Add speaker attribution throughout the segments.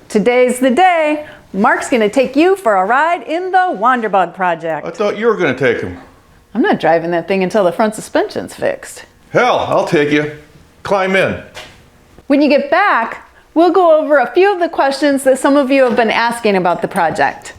Speaker 1: Today's the day. Mark's going to take you for a ride in the WanderBug project.
Speaker 2: I thought you were going to take him.
Speaker 1: I'm not driving that thing until the front suspension's fixed.
Speaker 2: Hell, I'll take you. Climb in.
Speaker 1: When you get back, we'll go over a few of the questions that some of you have been asking about the project.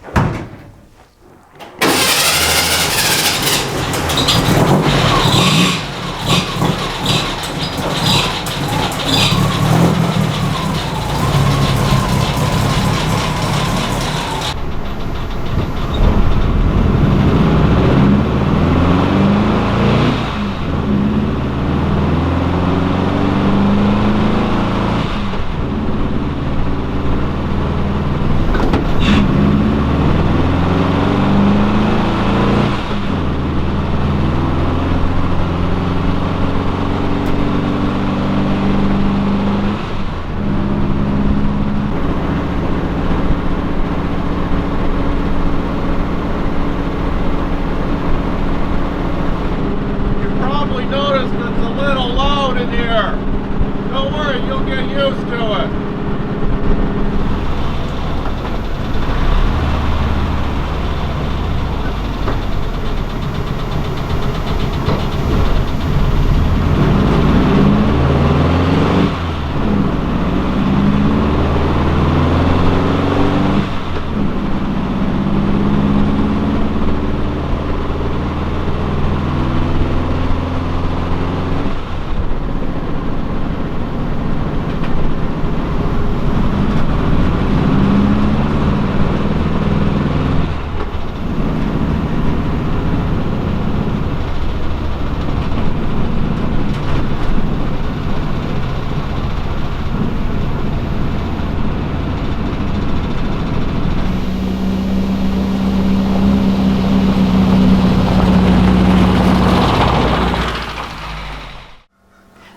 Speaker 2: Don't worry, you'll get used to it.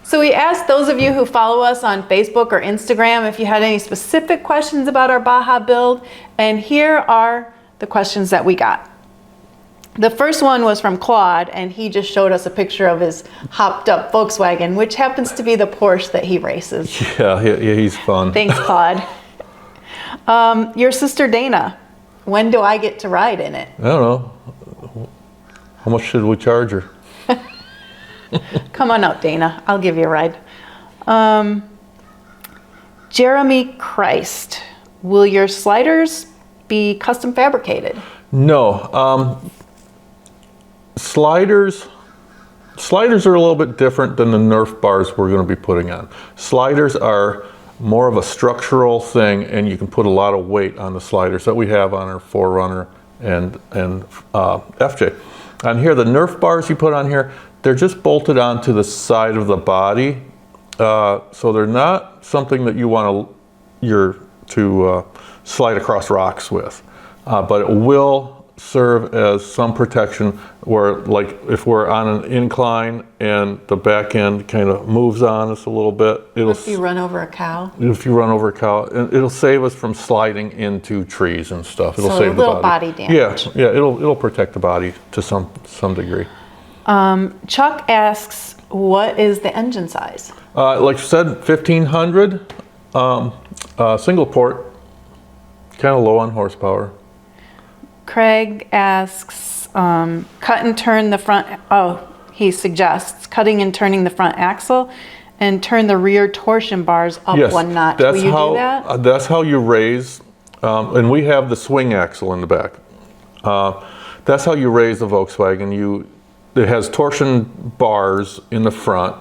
Speaker 1: So we asked those of you who follow us on Facebook or Instagram if you had any specific questions about our Baja build, and here are the questions that we got. The first one was from Claude, and he just showed us a picture of his hopped up Volkswagen, which happens to be the Porsche that he races.
Speaker 2: Yeah, he's fun.
Speaker 1: Thanks, Claude. Your sister Dana, when do I get to ride in it?
Speaker 2: I don't know. How much should we charge her?
Speaker 1: Come on out, Dana. I'll give you a ride. Jeremy Christ, will your sliders be custom fabricated?
Speaker 2: No. Sliders are a little bit different than the Nerf bars we're going to be putting on. Sliders are more of a structural thing, and you can put a lot of weight on the sliders that we have on our 4Runner and FJ. On here, the Nerf bars you put on here, they're just bolted onto the side of the body, so they're not something that you want to slide across rocks with, but it will serve as some protection where, like, if we're on an incline and the back end kind of moves on us a little bit,
Speaker 1: if you run over a cow?
Speaker 2: If you run over a cow, it'll save us from sliding into trees and stuff. It'll save the
Speaker 1: body damage.
Speaker 2: Yeah, it'll protect the body to some degree.
Speaker 1: Chuck asks, what is the engine size?
Speaker 2: Like I said, 1500, single port, kind of low on horsepower.
Speaker 1: Craig asks, cut and turn the front, he suggests cutting and turning the front axle and turn the rear torsion bars up one notch. Will you do that?
Speaker 2: That's how you raise, and we have the swing axle in the back. That's how you raise the Volkswagen. It has torsion bars in the front,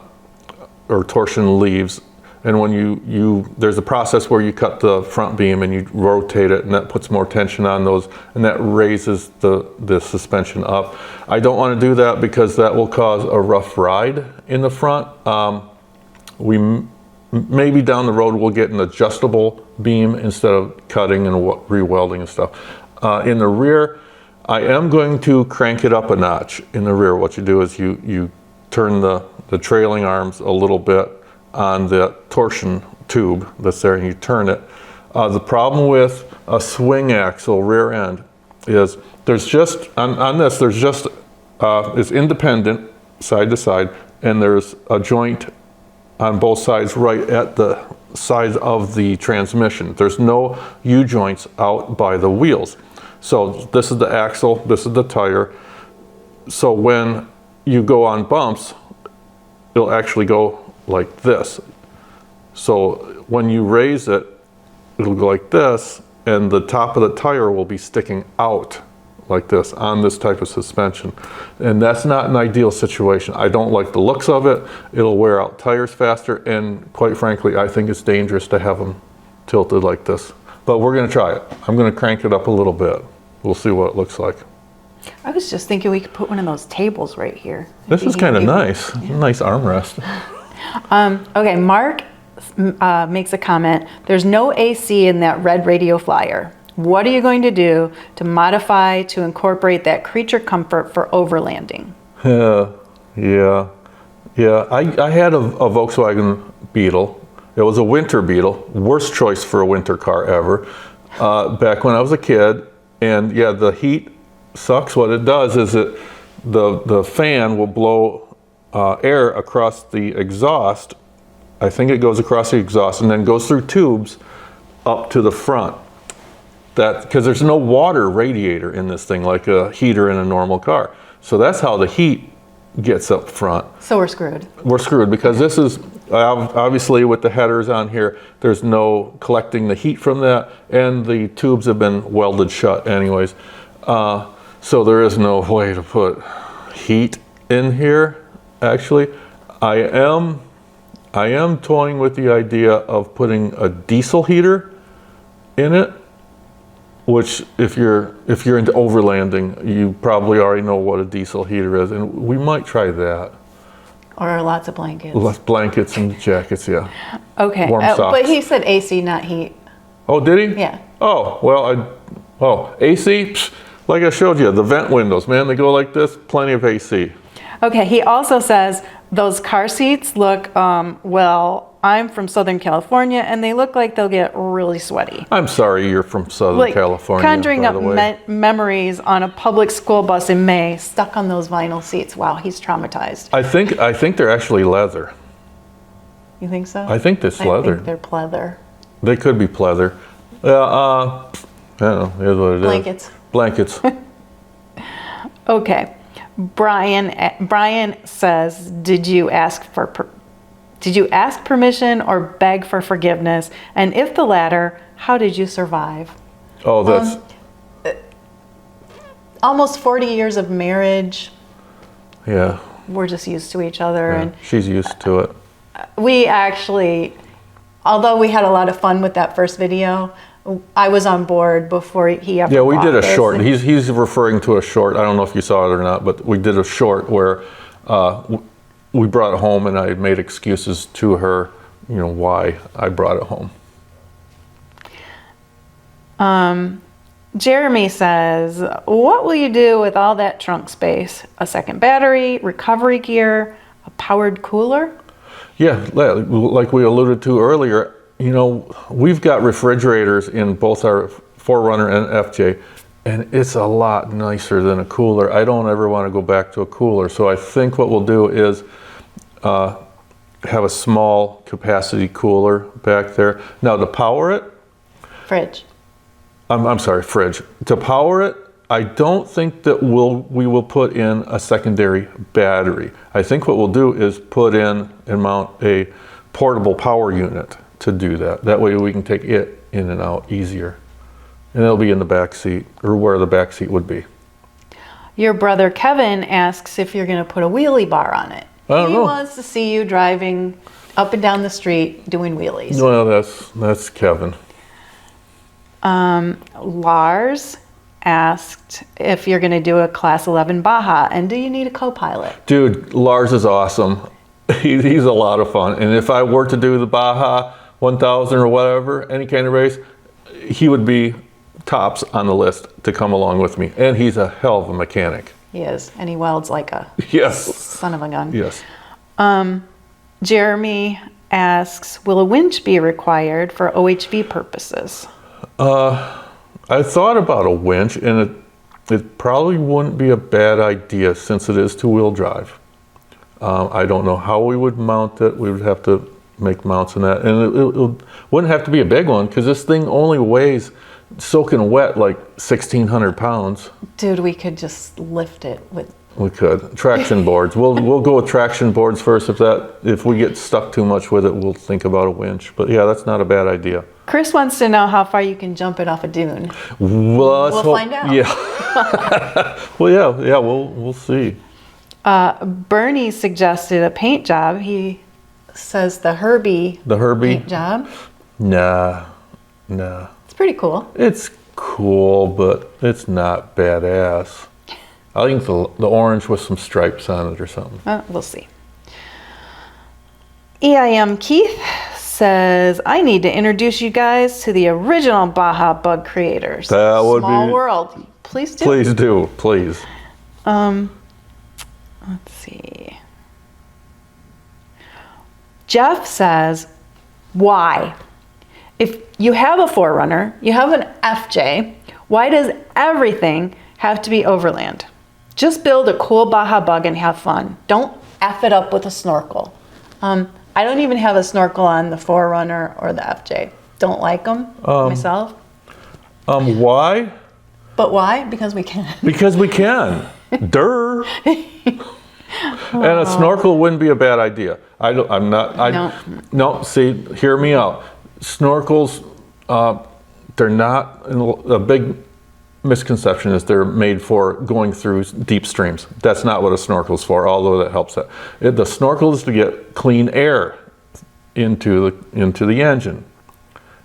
Speaker 2: or torsion leaves, and when there's a process where you cut the front beam and you rotate it, and that puts more tension on those, and that raises the suspension up. I don't want to do that because that will cause a rough ride in the front. Maybe down the road we'll get an adjustable beam instead of cutting and re-welding and stuff. In the rear, I am going to crank it up a notch in the rear. What you do is you turn the trailing arms a little bit on the torsion tube that's there, and you turn it. The problem with a swing axle rear end is there's just, on this, there's just, it's independent side to side, and there's a joint on both sides right at the sides of the transmission. There's no U-joints out by the wheels. So this is the axle, this is the tire. So when you go on bumps, it'll actually go like this. So when you raise it, it'll go like this, and the top of the tire will be sticking out like this on this type of suspension. And that's not an ideal situation. I don't like the looks of it. It'll wear out tires faster, and quite frankly, I think it's dangerous to have them tilted like this. But we're gonna try it. I'm gonna crank it up a little bit. We'll see what it looks like.
Speaker 1: I was just thinking we could put one of those tables right here.
Speaker 2: This is kind of nice. Yeah. Nice armrest.
Speaker 1: Okay, Mark makes a comment. There's no AC in that red radio flyer. What are you going to do to modify to incorporate that creature comfort for overlanding? Yeah. I had a Volkswagen Beetle. It was a winter Beetle. Worst choice for a winter car ever. Back when I was a kid. And yeah, the heat sucks. What it does is the fan will blow air across the exhaust. I think it goes across the exhaust and then goes through tubes up to the front. Because there's no water radiator in this thing like a heater in a normal car. So that's how the heat gets up front. So we're screwed. We're
Speaker 2: screwed because this is, obviously with the headers on here, there's no collecting the heat from that, and the tubes have been welded shut anyways. So there is no way to put heat in here, actually. I am toying with the idea of putting a diesel heater in it, which if you're into overlanding, you probably already know what a diesel heater is, and we might try that.
Speaker 1: Or lots of blankets.
Speaker 2: Lots of blankets and jackets, yeah.
Speaker 1: Okay,
Speaker 2: warm socks.
Speaker 1: But he said AC, not heat.
Speaker 2: Oh, did he?
Speaker 1: Yeah.
Speaker 2: Oh, well, AC, psh, like I showed you, the vent windows, man, they go like this, plenty of AC.
Speaker 1: Okay, he also says those car seats look, well, I'm from Southern California, and they look like they'll get really sweaty.
Speaker 2: I'm sorry you're from Southern California,
Speaker 1: conjuring
Speaker 2: by the way.
Speaker 1: up memories on a public school bus in May, stuck on those vinyl seats. Wow, he's traumatized.
Speaker 2: I think they're actually leather.
Speaker 1: You think so?
Speaker 2: I think it's leather.
Speaker 1: I think they're pleather.
Speaker 2: They could be pleather. I don't know, here's what it is. Blankets.
Speaker 1: Okay. Brian says, did you ask permission or beg for forgiveness? And if the latter, how did you survive?
Speaker 2: Oh, that's
Speaker 1: almost 40 years of marriage.
Speaker 2: Yeah.
Speaker 1: We're just used to each other,
Speaker 2: yeah,
Speaker 1: and
Speaker 2: she's used to it.
Speaker 1: We actually, although we had a lot of fun with that first video, I was on board before he ever.
Speaker 2: Yeah, we did a short. He's referring to a short. I don't know if you saw it or not, but we did a short where we brought it home, and I made excuses to her, why I brought it home.
Speaker 1: Jeremy says, what will you do with all that trunk space? A second battery, recovery gear, a powered cooler?
Speaker 2: Yeah, like we alluded to earlier, we've got refrigerators in both our 4Runner and FJ, and it's a lot nicer than a cooler. I don't ever want to go back to a cooler. So I think what we'll do is have a small capacity cooler back there. Now to power it,
Speaker 1: fridge.
Speaker 2: I'm sorry, fridge. To power it, I don't think that we will put in a secondary battery. I think what we'll do is put in and mount a portable power unit to do that. That way we can take it in and out easier. And it'll be in the back seat, or where the back seat would be.
Speaker 1: Your brother Kevin asks if you're going to put a wheelie bar on it.
Speaker 2: I don't know.
Speaker 1: He wants to see you driving up and down the street doing wheelies.
Speaker 2: Well, that's Kevin.
Speaker 1: Lars asked if you're going to do a Class 11 Baja, and do you need a co-pilot?
Speaker 2: Dude, Lars is awesome. He's a lot of fun. And if I were to do the Baja 1000 or whatever, any kind of race, he would be tops on the list to come along with me. And he's a hell of a mechanic.
Speaker 1: He is, and he welds like a son of a gun.
Speaker 2: Yes.
Speaker 1: Jeremy asks, will a winch be required for OHV purposes?
Speaker 2: I thought about a winch, and it probably wouldn't be a bad idea since it is two-wheel drive. I don't know how we would mount it. We would have to make mounts in that. And it wouldn't have to be a big one because this thing only weighs soaking wet like 1,600 pounds.
Speaker 1: Dude, we could just lift it with...
Speaker 2: We could. Traction boards. We'll go with traction boards first. If we get stuck too much with it, we'll think about a winch. But yeah, that's not a bad idea.
Speaker 1: Chris wants to know how far you can jump it off a dune.
Speaker 2: Well,
Speaker 1: we'll find out.
Speaker 2: Yeah. Well, yeah, we'll see.
Speaker 1: Bernie suggested a paint job. He says the Herbie paint job.
Speaker 2: Nah.
Speaker 1: It's pretty cool.
Speaker 2: It's cool, but it's not badass. I think the orange with some stripes on it or something.
Speaker 1: We'll see. EIM Keith says, I need to introduce you guys to the original Baja Bug creators.
Speaker 2: That would
Speaker 1: Small
Speaker 2: be...
Speaker 1: world. Please do.
Speaker 2: Please do, please.
Speaker 1: Let's see. Jeff says, why? If you have a 4Runner, you have an FJ, why does everything have to be overland? Just build a cool Baja Bug and have fun. Don't F it up with a snorkel. I don't even have a snorkel on the 4Runner or the FJ. Don't like them myself.
Speaker 2: Why?
Speaker 1: But why? Because we can.
Speaker 2: Because we can. Durr. And a snorkel wouldn't be a bad idea. No, see, hear me out. Snorkels, they're not, a big misconception is they're made for going through deep streams. That's not what a snorkel's for, although that helps that. The snorkel is to get clean air into the engine.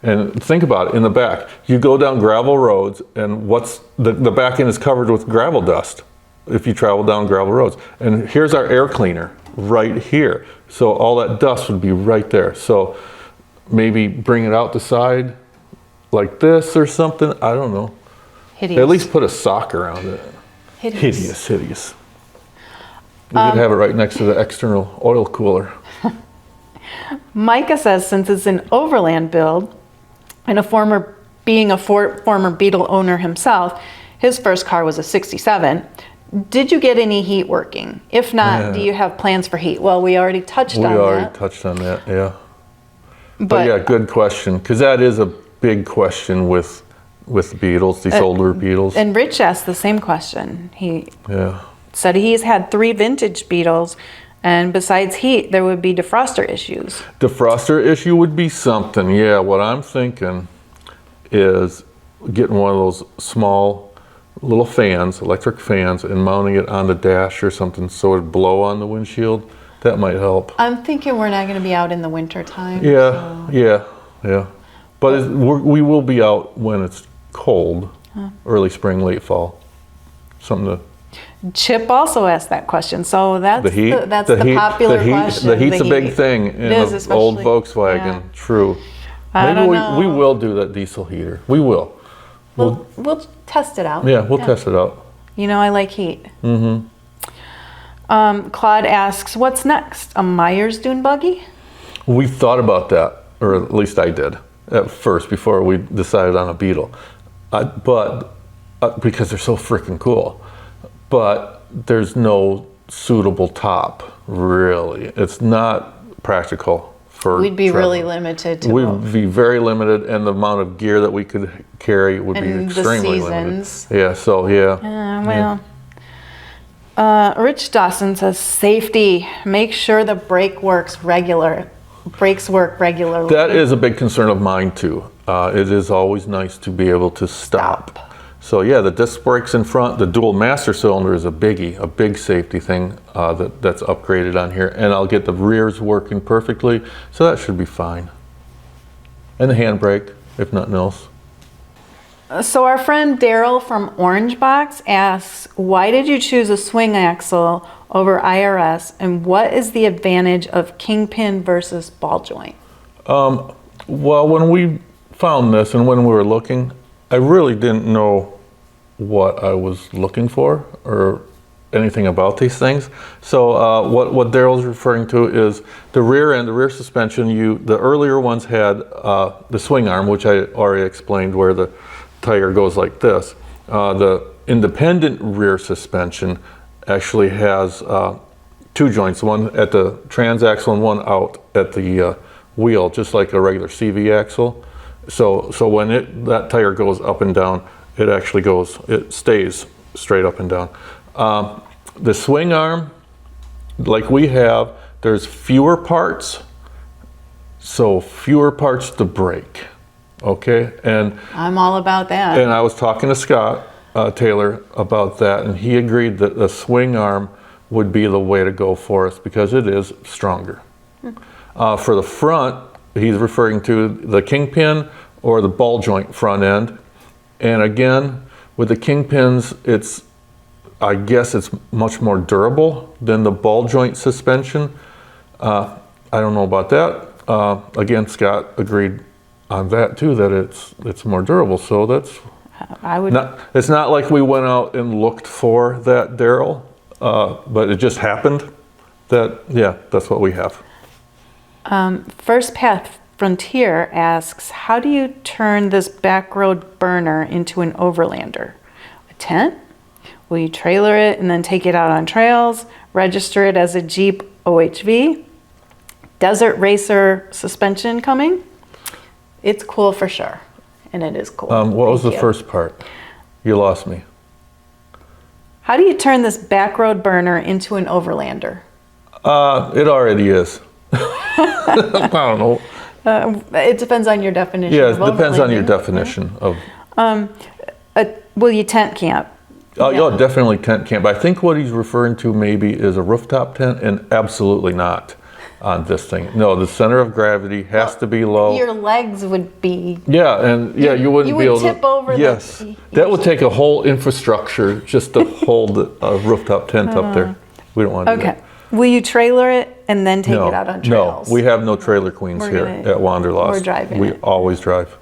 Speaker 2: And think about it, in the back, you go down gravel roads and the back end is covered with gravel dust if you travel down gravel roads. And here's our air cleaner right here. So all that dust would be right there. So maybe bring it out the side like this or something, I don't know.
Speaker 1: Hideous.
Speaker 2: At least put a sock around it. Hideous. We could have it right next to the external oil cooler.
Speaker 1: Micah says, since it's an overland build, and being a former Beetle owner himself, his first car was a 67. Did you get any heat working? If not, do you have plans for heat? Well, we already touched on that.
Speaker 2: We already touched on that, yeah. But yeah, good question, because that is a big question with Beetles, these older Beetles.
Speaker 1: And Rich asked the same question. He
Speaker 2: Yeah.
Speaker 1: said he's had 3 vintage Beetles, and besides heat, there would be defroster issues.
Speaker 2: Defroster issue would be something, yeah. What I'm thinking is getting one of those small little fans, electric fans, and mounting it on the dash or something so it'd blow on the windshield. That might help.
Speaker 1: I'm thinking we're not going to be out in the winter time.
Speaker 2: Yeah,
Speaker 1: so.
Speaker 2: yeah. But we will be out when it's cold, early spring, late fall. Something to...
Speaker 1: Chip also asked that question, so that's
Speaker 2: the heat.
Speaker 1: That's the popular question.
Speaker 2: The heat's a big thing in an old Volkswagen.
Speaker 1: Yeah.
Speaker 2: True.
Speaker 1: Maybe
Speaker 2: we will do that diesel heater. We will.
Speaker 1: We'll test it out.
Speaker 2: Yeah, we'll test it out.
Speaker 1: You know, I like heat. Mm-hmm. Claude asks, what's next? A Myers dune buggy?
Speaker 2: We thought about that, or at least I did at first before we decided on a Beetle. Because they're so freaking cool. But there's no suitable top, really. It's not practical for
Speaker 1: We'd be
Speaker 2: travel.
Speaker 1: really limited to
Speaker 2: We'd be very limited, and the amount of gear that we could carry would be extremely limited. Yeah, so yeah.
Speaker 1: Rich Dawson says, safety. Make sure the brakes work regularly.
Speaker 2: That is a big concern of mine too. It is always nice to be able to stop. So yeah, the disc brakes in front, the dual master cylinder is a biggie, a big safety thing that's upgraded on here. And I'll get the rears working perfectly, so that should be fine. And the handbrake, if nothing else.
Speaker 1: So our friend Daryl from Orange Box asks, why did you choose a swing axle over IRS, and what is the advantage of kingpin versus ball joint?
Speaker 2: Well, when we found this and when we were looking, I really didn't know what I was looking for or anything about these things. So what Daryl's referring to is the rear end, the rear suspension. The earlier ones had the swing arm, which I already explained, where the tire goes like this. The independent rear suspension actually has 2 joints, one at the transaxle and one out at the wheel, just like a regular CV axle. So when that tire goes up and down, it stays straight up and down. The swing arm, like we have, there's fewer parts, so fewer parts to break. Okay, and
Speaker 1: I'm all about that.
Speaker 2: And I was talking to Scott Taylor about that, and he agreed that the swing arm would be the way to go for us because it is stronger. For the front, he's referring to the kingpin or the ball joint front end. And again, with the kingpins, I guess it's much more durable than the ball joint suspension. I don't know about that. Again, Scott agreed on that too, that it's more durable. So that's it's not like we went out and looked for that, Daryl, but it just happened that, yeah, that's what we have.
Speaker 1: First Path Frontier asks, how do you turn this back road burner into an overlander? A tent? Will you trailer it and then take it out on trails? Register it as a Jeep OHV? Desert Racer suspension coming? It's cool for sure. And it is cool.
Speaker 2: What was the first part? You lost me.
Speaker 1: How do you turn this back road burner into an overlander?
Speaker 2: It already is. I don't know.
Speaker 1: It depends on your definition.
Speaker 2: Yeah, it depends on your definition of.
Speaker 1: Will you tent camp?
Speaker 2: Oh, yeah, definitely tent camp. I think what he's referring to maybe is a rooftop tent, and absolutely not on this thing. No, the center of gravity has to be low.
Speaker 1: Your legs would be.
Speaker 2: Yeah, and yeah, you wouldn't be able to.
Speaker 1: You would tip over.
Speaker 2: Yes, that would take a whole infrastructure just to hold a rooftop tent up there. We don't want to do that.
Speaker 1: Will you trailer it and then take it out on trails?
Speaker 2: No, we have no trailer queens here at Wanderlust.
Speaker 1: We're driving
Speaker 2: We
Speaker 1: it.
Speaker 2: always drive.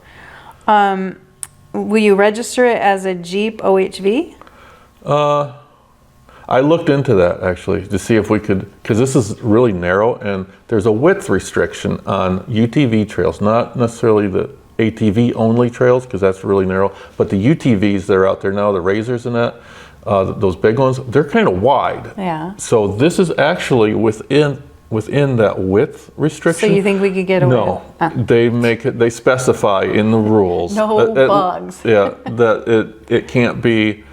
Speaker 1: Will you register it as a Jeep OHV?
Speaker 2: I looked into that actually to see if we could, because this is really narrow and there's a width restriction on UTV trails, not necessarily the ATV only trails because that's really narrow, but the UTVs that are out there now, the Razors and that, those big ones, they're kind of wide.
Speaker 1: Yeah.
Speaker 2: So this is actually within that width restriction.
Speaker 1: So you think we could get away?
Speaker 2: No, they specify in the rules.
Speaker 1: No bugs.
Speaker 2: Yeah, that it can't be.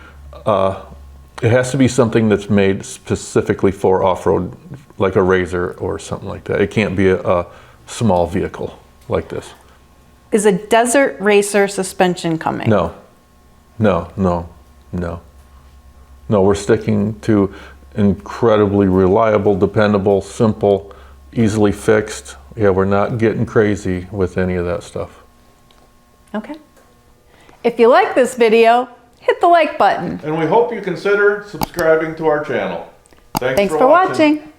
Speaker 2: It has to be something that's made specifically for off-road, like a Razor or something like that. It can't be a small vehicle like this.
Speaker 1: Is a Desert Racer suspension coming?
Speaker 2: No, we're sticking to incredibly reliable, dependable, simple, easily fixed. Yeah, we're not getting crazy with any of that stuff.
Speaker 1: Okay. If you like this video, hit the like button.
Speaker 2: And we hope you consider subscribing to our channel. Thanks
Speaker 1: for watching.